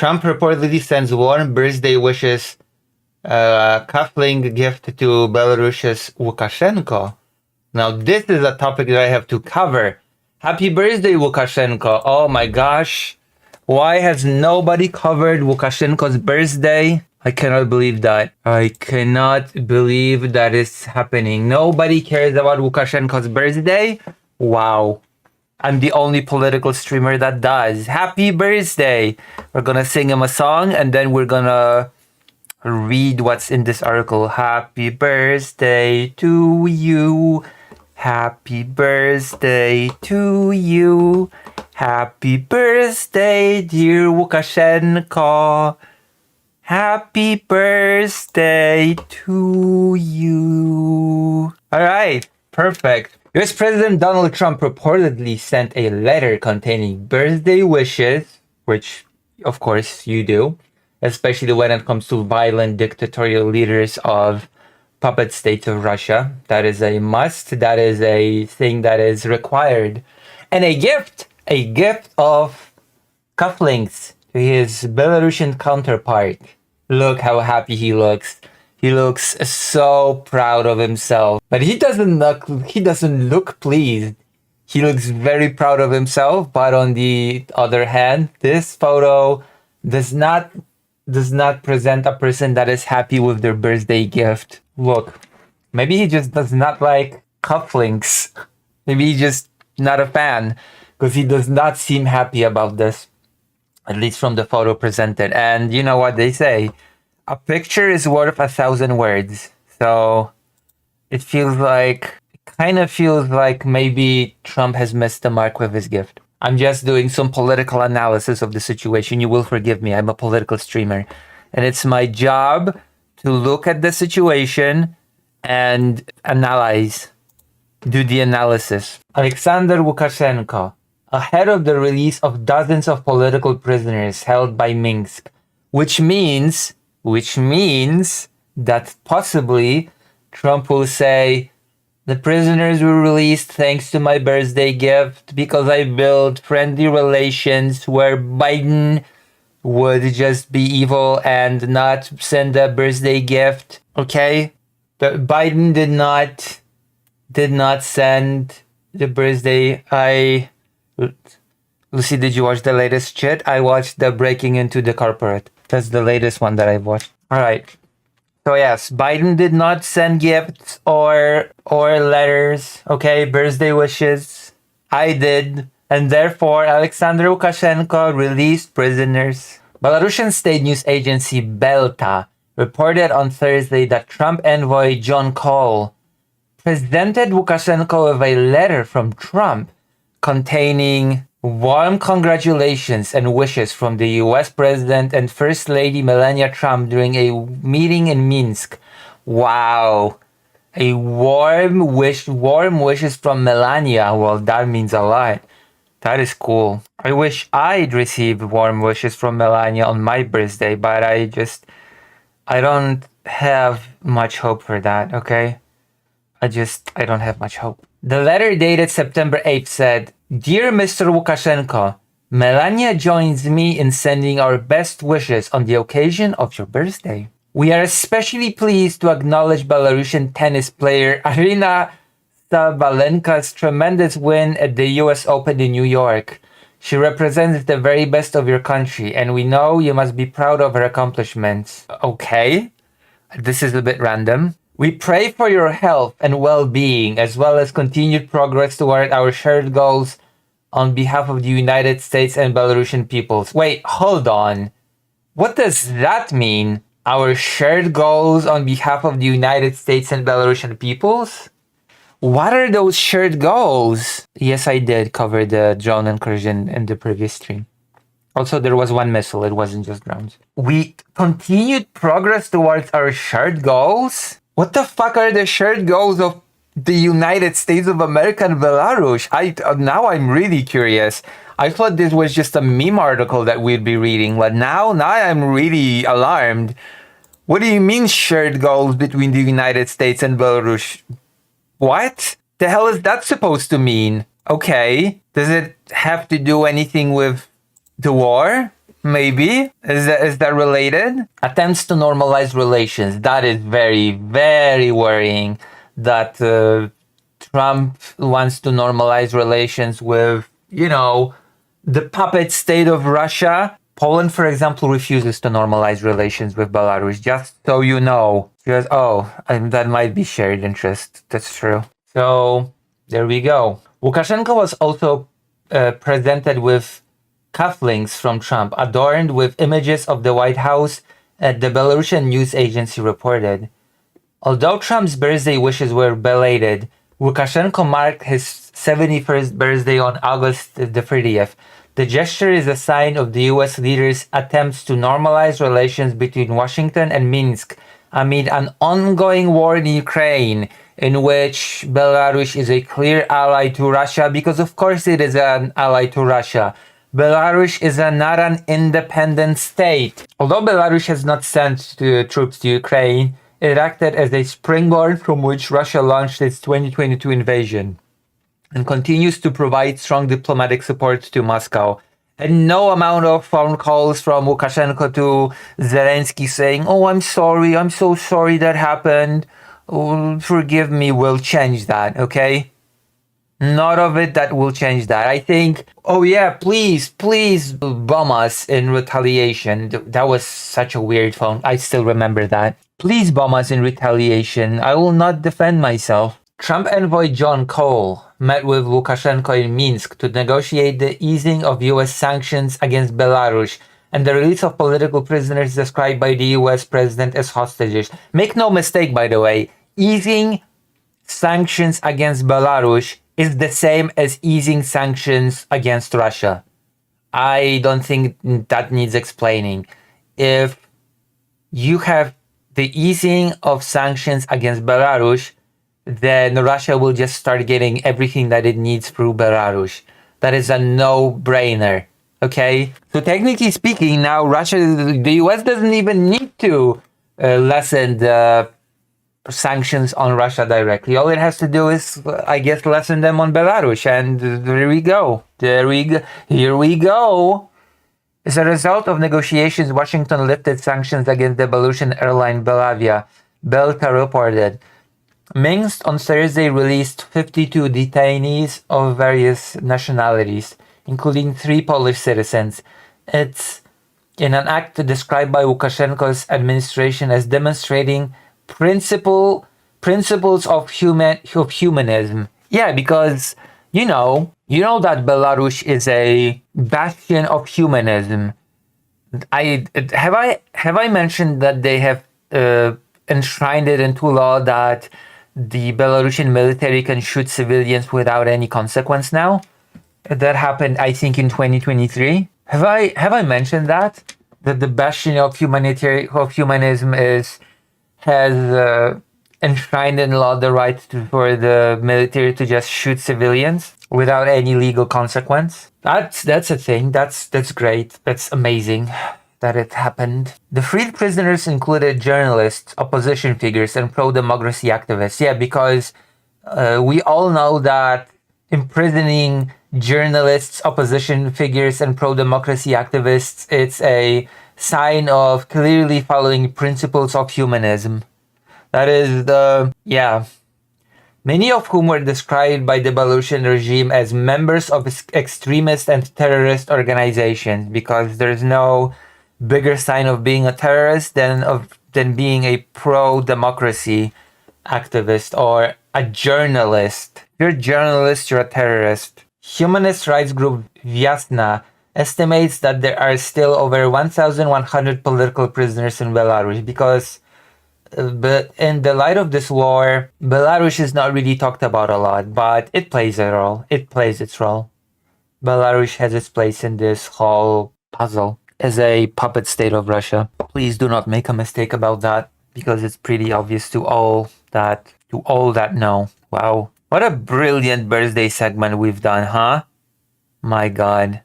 Trump reportedly sends warm birthday wishes, cuffling gift to Belarusia's Lukashenko. Now, this is a topic that I have to cover. Happy birthday, Lukashenko. Oh my gosh. Why has nobody covered Lukashenko's birthday? I cannot believe that. I cannot believe that is happening. Nobody cares about Lukashenko's birthday? Wow. I'm the only political streamer that does. Happy birthday! We're gonna sing him a song and then we're gonna read what's in this article. Happy birthday to you. Happy birthday to you. Happy birthday, dear Lukashenko. Happy birthday to you. All right, perfect. US President Donald Trump reportedly sent a letter containing birthday wishes, which of course you do, especially when it comes to violent dictatorial leaders of puppet states of Russia. That is a must. That is a thing that is required. And a gift of cufflinks to his Belarusian counterpart. Look how happy he looks. He looks so proud of himself. But he doesn't look pleased. He looks very proud of himself, but on the other hand, this photo does not present a person that is happy with their birthday gift. Look, maybe he just does not like cufflinks. Maybe he's just not a fan, because he does not seem happy about this, at least from the photo presented. And you know what they say, a picture is worth 1,000 words. So it kind of feels like maybe Trump has missed the mark with his gift. I'm just doing some political analysis of the situation. You will forgive me. I'm a political streamer. And it's my job to look at the situation and do the analysis. Alexander Lukashenko, ahead of the release of dozens of political prisoners held by Minsk, which means that possibly Trump will say, the prisoners were released thanks to my birthday gift because I built friendly relations where Biden would just be evil and not send a birthday gift. Okay? But Biden did not send the birthday. Lucy, did you watch the latest shit? I watched the Breaking Into the Corporate. That's the latest one that I've watched. All right. So yes, Biden did not send gifts or letters, okay, birthday wishes. I did. And therefore, Alexander Lukashenko released prisoners. Belarusian state news agency Belta reported on Thursday that Trump envoy John Cole presented Lukashenko with a letter from Trump containing warm congratulations and wishes from the US President and First Lady Melania Trump during a meeting in Minsk. Wow. A warm wishes from Melania. Well, that means a lot. That is cool. I wish I'd received warm wishes from Melania on my birthday, but I don't have much hope for that, okay? I don't have much hope. The letter dated September 8th said, Dear Mr. Lukashenko, Melania joins me in sending our best wishes on the occasion of your birthday. We are especially pleased to acknowledge Belarusian tennis player Arina Sabalenka's tremendous win at the US Open in New York. She represents the very best of your country, and we know you must be proud of her accomplishments. Okay, this is a bit random. We pray for your health and well-being, as well as continued progress toward our shared goals on behalf of the United States and Belarusian peoples. Wait, hold on. What does that mean? Our shared goals on behalf of the United States and Belarusian peoples? What are those shared goals? Yes, I did cover the drone incursion in the previous stream. Also, there was one missile. It wasn't just drones. We continued progress towards our shared goals? What the fuck are the shared goals of the United States of America and Belarus? Now I'm really curious. I thought this was just a meme article that we'd be reading, but now I'm really alarmed. What do you mean shared goals between the United States and Belarus? What the hell is that supposed to mean? Okay, does it have to do anything with the war? Maybe. Is that related? Attempts to normalize relations. That is very, very worrying that Trump wants to normalize relations with, the puppet state of Russia. Poland, for example, refuses to normalize relations with Belarus, just so you know. Because, that might be shared interest. That's true. So, there we go. Lukashenko was also presented with cufflinks from Trump, adorned with images of the White House, the Belarusian news agency reported. Although Trump's birthday wishes were belated, Lukashenko marked his 71st birthday on August the 30th. The gesture is a sign of the US leader's attempts to normalize relations between Washington and Minsk amid an ongoing war in Ukraine, in which Belarus is a clear ally to Russia, because of course it is an ally to Russia. Belarus is not an independent state. Although Belarus has not sent troops to Ukraine, it acted as a springboard from which Russia launched its 2022 invasion and continues to provide strong diplomatic support to Moscow. And no amount of phone calls from Lukashenko to Zelensky saying, "Oh, I'm sorry, I'm so sorry that happened. Oh, forgive me," will change that, okay? None of it that will change that. I think, oh yeah, please bomb us in retaliation. That was such a weird phone. I still remember that. Please bomb us in retaliation. I will not defend myself. Trump envoy John Cole met with Lukashenko in Minsk to negotiate the easing of US sanctions against Belarus and the release of political prisoners described by the US president as hostages. Make no mistake, by the way, easing sanctions against Belarus is the same as easing sanctions against Russia. I don't think that needs explaining. If you have the easing of sanctions against Belarus, then Russia will just start getting everything that it needs through Belarus. That is a no-brainer, okay? So technically speaking, now the US doesn't even need to lessen the sanctions on Russia directly. All it has to do is, I guess, lessen them on Belarus, and there we go. Here we go. As a result of negotiations, Washington lifted sanctions against the Belarusian airline Belavia. Belta reported. Minsk on Thursday released 52 detainees of various nationalities, including 3 Polish citizens. It's in an act described by Lukashenko's administration as demonstrating principles of humanism. Yeah, because you know that Belarus is a bastion of humanism. Have I mentioned that they have enshrined it into law that the Belarusian military can shoot civilians without any consequence now? That happened, I think, in 2023. Have I mentioned that the bastion of humanism has enshrined in law the right for the military to just shoot civilians without any legal consequence? That's a thing. That's great. That's amazing that it happened. The freed prisoners included journalists, opposition figures, and pro-democracy activists. Yeah, because we all know that imprisoning journalists, opposition figures, and pro-democracy activists, it's a sign of clearly following principles of humanism. That is many of whom were described by the Belarusian regime as members of extremist and terrorist organizations, because there's no bigger sign of being a terrorist than being a pro-democracy activist or a journalist. If you're a journalist, you're a terrorist. Humanist rights group Vyasna estimates that there are still over 1,100 political prisoners in Belarus, because but in the light of this war, Belarus is not really talked about a lot, but it plays a role. It plays its role. Belarus has its place in this whole puzzle as a puppet state of Russia. Please do not make a mistake about that, because it's pretty obvious to all that know. Wow. What a brilliant birthday segment we've done, huh? My God.